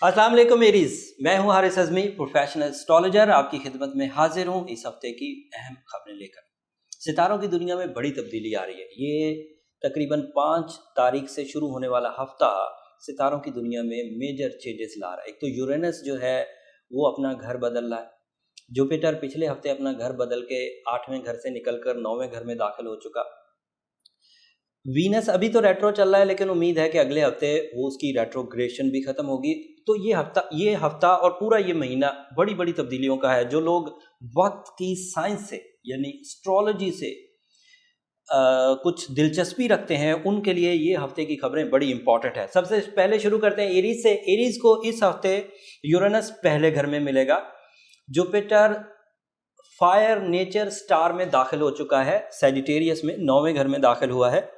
अस्सलाम वालेकुम एरीज, मैं हूं हारिस अज़मी, प्रोफेशनल एस्ट्रोलॉजर आपकी खिदमत में हाजिर हूं इस हफ्ते की अहम खबरें लेकर। सितारों की दुनिया में बड़ी तब्दीली आ रही है। ये तकरीबन 5 तारीख से शुरू होने वाला हफ्ता सितारों की दुनिया में मेजर चेंजेस ला रहा है। एक तो यूरेनस जो है वो अपना घर बदल रहा है। जुपिटर पिछले हफ्ते अपना घर बदल के 8वें घर से निकलकर 9वें घर में दाखिल हो चुका। वीनस अभी तो रेट्रो चल रहा है, लेकिन उम्मीद है कि अगले हफ्ते वो उसकी रेट्रोग्रेशन भी खत्म होगी। तो ये हफ्ता और पूरा ये महीना बड़ी बड़ी तब्दीलियों का है। जो लोग वक्त की साइंस से यानी एस्ट्रोलॉजी से कुछ दिलचस्पी रखते हैं, उनके लिए ये हफ्ते की खबरें बड़ी इंपॉर्टेंट है। सबसे पहले शुरू करते हैं एरीज से। एरीज को इस हफ्ते यूरेनस पहले घर में मिलेगा। जुपिटर फायर नेचर स्टार में दाखिल हो चुका है, सैजिटेरियस में 9वें घर में दाखिल हुआ है।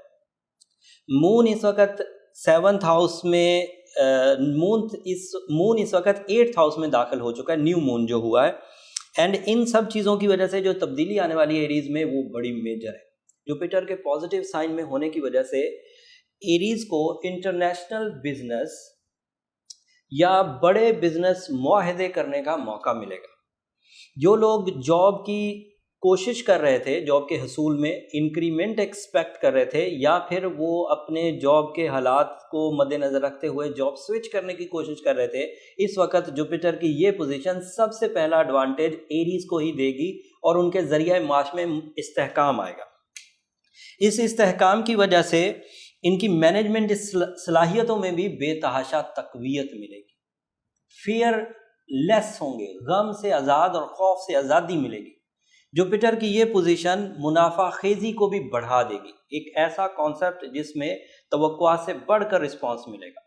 मून इस वक्त 7th हाउस में मून इस वक्त 8th हाउस में दाखिल हो चुका है, न्यू मून जो हुआ है। एंड इन सब चीज़ों की वजह से जो तब्दीली आने वाली है एरीज में वो बड़ी मेजर है। जुपिटर के पॉजिटिव साइन में होने की वजह से एरीज को इंटरनेशनल बिजनेस या बड़े बिजनेस मुआहदे करने का मौका मिलेगा। जो लोग जॉब की कोशिश कर रहे थे, जॉब के हसूल में इंक्रीमेंट एक्सपेक्ट कर रहे थे, या फिर वो अपने जॉब के हालात को मद्देनज़र रखते हुए जॉब स्विच करने की कोशिश कर रहे थे, इस वक्त जुपिटर की ये पोजीशन सबसे पहला एडवांटेज एरीज को ही देगी और उनके ज़रिए माश में इस्तेहकाम आएगा। इस इस्तेहकाम की वजह से इनकी मैनेजमेंट सलाहियतों में भी बेतहाशा तकवीयत मिलेगी। फियर लेस होंगे, गम से आज़ाद और खौफ से आज़ादी मिलेगी। जुपिटर की ये पोजीशन मुनाफा खेजी को भी बढ़ा देगी, एक ऐसा कॉन्सेप्ट जिसमें तवक्कुआ से बढ़कर रिस्पांस मिलेगा।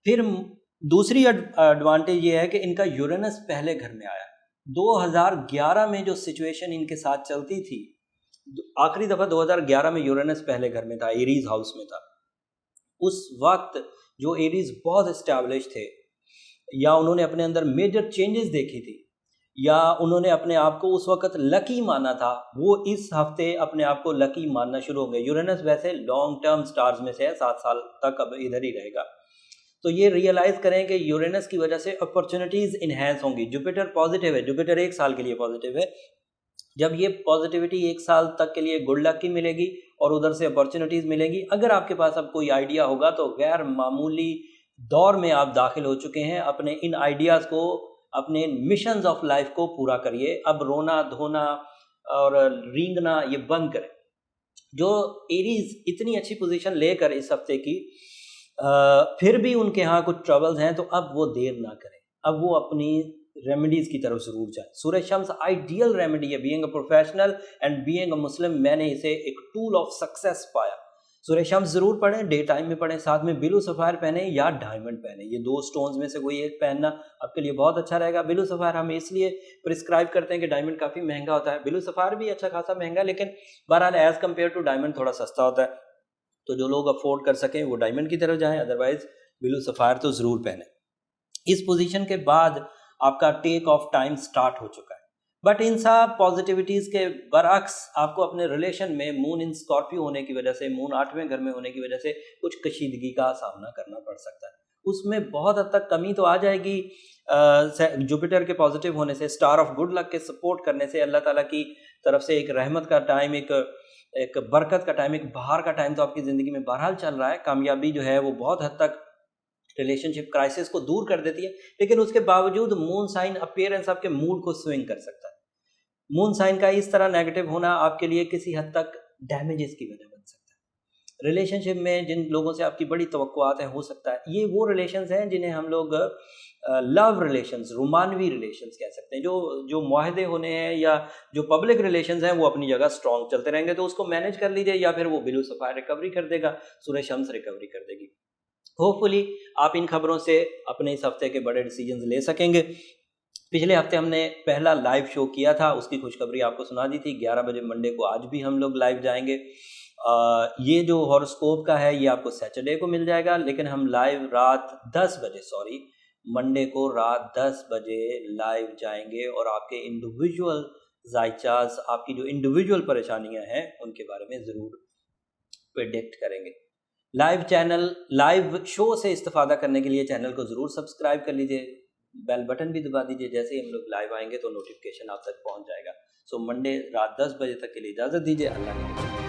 फिर दूसरी एडवांटेज ये है कि इनका यूरेनस पहले घर में आया। 2011 में जो सिचुएशन इनके साथ चलती थी, आखिरी दफ़ा 2011 में यूरेनस पहले घर में था, एरीज हाउस में था। उस वक्त जो एरीज बहुत एस्टैब्लिश थे, या उन्होंने अपने अंदर मेजर चेंजेस देखी थी, या उन्होंने अपने आप को उस वक्त लकी माना था, वो इस हफ्ते अपने आप को लकी मानना शुरू होंगे। यूरेनस वैसे लॉन्ग टर्म स्टार्स में से है, 7 साल तक अब इधर ही रहेगा। तो ये रियलाइज करें कि यूरेनस की वजह से अपॉर्चुनिटीज इन्हेंस होंगी। जुपिटर पॉजिटिव है, जुपिटर 1 साल के लिए पॉजिटिव है। जब ये पॉजिटिविटी 1 साल तक के लिए गुड लक की मिलेगी और उधर से अपॉर्चुनिटीज मिलेंगी। अगर आपके पास अब कोई आइडिया होगा तो गैर मामूली दौर में आप दाखिल हो चुके हैं। अपने इन आइडियाज़ को, अपने मिशंस ऑफ लाइफ को पूरा करिए। अब रोना धोना और रींगना ये बंद करें। जो एरीज इतनी अच्छी पोजीशन लेकर इस हफ्ते की फिर भी उनके यहाँ कुछ ट्रबल्स हैं, तो अब वो देर ना करें, अब वो अपनी रेमेडीज की तरफ जरूर जाए। सूरज शम्स आइडियल रेमेडी है। Being a professional and being a Muslim, मैंने इसे एक टूल ऑफ सक्सेस पाया। सूरज शम्स जरूर पढ़ें, डे टाइम में पढ़ें, साथ में बिलू सफ़ायर पहने या डायमंड पहने। ये 2 स्टोन्स में से कोई एक पहनना आपके लिए बहुत अच्छा रहेगा। बिलू सफ़ायर हम इसलिए प्रिस्क्राइब करते हैं कि डायमंड काफ़ी महंगा होता है, बिलू सफ़ायर भी अच्छा खासा महंगा, लेकिन बहरहाल एज़ कम्पेयर टू डायमंड थोड़ा सस्ता होता है। तो जो लोग अफोर्ड कर सकें वो डायमंड की तरफ जाएं, अदरवाइज बिलू सफ़ायर तो ज़रूर पहने। इस पोजीशन के बाद आपका टेक ऑफ टाइम स्टार्ट हो चुका है। बट इन सब पॉजिटिविटीज़ के बरअक्स आपको अपने रिलेशन में मून इन स्कॉर्पियो होने की वजह से, मून 8वें घर में होने की वजह से कुछ कशीदगी का सामना करना पड़ सकता है। उसमें बहुत हद तक कमी तो आ जाएगी जुपिटर के पॉजिटिव होने से, स्टार ऑफ गुड लक के सपोर्ट करने से। अल्लाह ताला की तरफ से एक रहमत का टाइम, एक बरकत का टाइम, एक बहार का टाइम तो आपकी ज़िंदगी में बहरहाल चल रहा है। कामयाबी जो है वो बहुत हद तक रिलेशनशिप क्राइसिस को दूर कर देती है, लेकिन उसके बावजूद मून साइन अपीयरेंस आपके मूड को स्विंग कर सकता है। मून साइन का इस तरह नेगेटिव होना आपके लिए किसी हद तक डैमेजेस की वजह बन सकता है। रिलेशनशिप में जिन लोगों से आपकी बड़ी तवक्कुआत है, हो सकता है ये वो रिलेशंस हैं जिन्हें हम लोग लव रिलेशंस, रोमानवी रिलेशंस कह सकते हैं। जो मुआहदे होने हैं या जो पब्लिक रिलेशंस हैं वो अपनी जगह स्ट्रॉन्ग चलते रहेंगे, तो उसको मैनेज कर लीजिए, या फिर वो बिलू सफ़ायर रिकवरी कर देगा, सूरज शम्स रिकवरी कर देगी। होपफुली आप इन खबरों से अपने इस हफ्ते के बड़े डिसीजंस ले सकेंगे। पिछले हफ्ते हमने पहला लाइव शो किया था, उसकी खुशखबरी आपको सुना दी थी। 11 बजे मंडे को आज भी हम लोग लाइव जाएंगे। ये जो हॉरोस्कोप का है ये आपको सैटरडे को मिल जाएगा, लेकिन हम लाइव रात 10 बजे मंडे को रात 10 बजे लाइव जाएंगे और आपके इंडिविजुअल जायचाज, आपकी जो इंडिविजुअल परेशानियां हैं उनके बारे में ज़रूर प्रेडिक्ट करेंगे। لائیو چینل لائیو شو سے استفادہ کرنے کے لیے چینل کو ضرور سبسکرائب کر لیجیے، بیل بٹن بھی دبا دیجیے، جیسے ہی ہم لوگ لائیو آئیں گے تو نوٹیفیکیشن آپ تک پہنچ جائے گا۔ سو منڈے رات 10 بجے تک کے لیے اجازت دیجیے، اللہ نے